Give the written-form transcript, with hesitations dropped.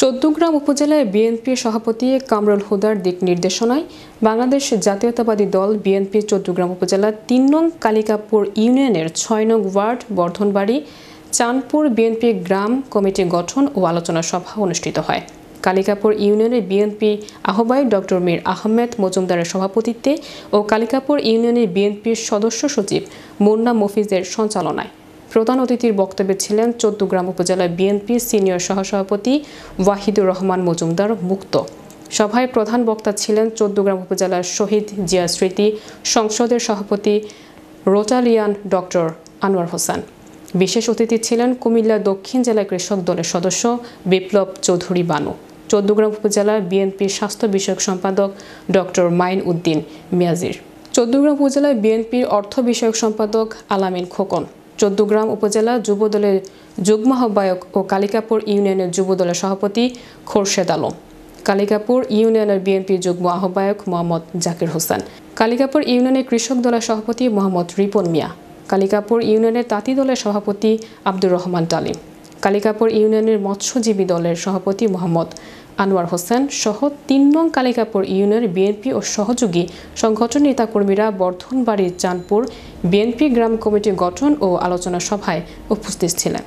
চৌদ্দগ্রাম উপজেলায় বিএনপি সভাপতি কামরুল হুদার দিক নির্দেশনায় বাংলাদেশ জাতীয়তাবাদী দল বিএনপি চৌদ্দগ্রাম উপজেলার ৩ নং কালিকাপুর ইউনিয়নের ৬ নং ওয়ার্ড বর্ধনবাড়ি চাঁদপুর বিএনপি গ্রাম কমিটি গঠন ও আলোচনা সভা অনুষ্ঠিত হয়। কালিকাপুর ইউনিয়নের বিএনপি আহ্বায়ক ডক্টর মীর আহমেদ মজুমদারের সভাপতিত্বে ও কালিকাপুর ইউনিয়নের বিএনপির সদস্য সচিব মুন্না মফিজের সঞ্চালনায় প্রধান অতিথির বক্তব্যে ছিলেন চৌদ্দগ্রাম উপজেলা বিএনপির সিনিয়র সহসভাপতি ওয়াহিদুর রহমান মজুমদার মুক্ত। সভায় প্রধান বক্তা ছিলেন চৌদ্দগ্রাম উপজেলার শহীদ জিয়া স্মৃতি সংসদের সভাপতি রোটারিয়ান ডক্টর আনোয়ার হোসেন। বিশেষ অতিথি ছিলেন কুমিল্লা দক্ষিণ জেলা কৃষক দলের সদস্য বিপ্লব চৌধুরী বানু, চৌদ্দগ্রাম উপজেলা বিএনপির স্বাস্থ্য বিষয়ক সম্পাদক ডক্টর মাইন উদ্দিন মিয়াজির, চৌদ্দগ্রাম উপজেলা বিএনপির অর্থ বিষয়ক সম্পাদক আলামিন খোকন, চৌদ্দগ্রাম উপজেলা যুবদলের যুগ্ম আহ্বায়ক ও কালিকাপুর ইউনিয়নের যুবদলের সভাপতি খোরশেদ আলম, কালিকাপুর ইউনিয়নের বিএনপির যুগ্ম আহ্বায়ক মোহাম্মদ জাকির হোসেন, কালিকাপুর ইউনিয়নের কৃষক দলের সভাপতি মোহাম্মদ রিপন মিয়া, কালিকাপুর ইউনিয়নের তাঁতি দলের সভাপতি আব্দুর রহমান ডালিম, কালিকাপুর ইউনিয়নের মৎস্যজীবী দলের সভাপতি মোহাম্মদ আনোয়ার হোসেন সহ ৩ নং কালিকাপুর ইউনিয়নের বিএনপি ও সহযোগী সংগঠন নেতাকর্মীরা বর্ধনবাড়ির চাঁদপুর বিএনপি গ্রাম কমিটি গঠন ও আলোচনা সভায় উপস্থিত ছিলেন।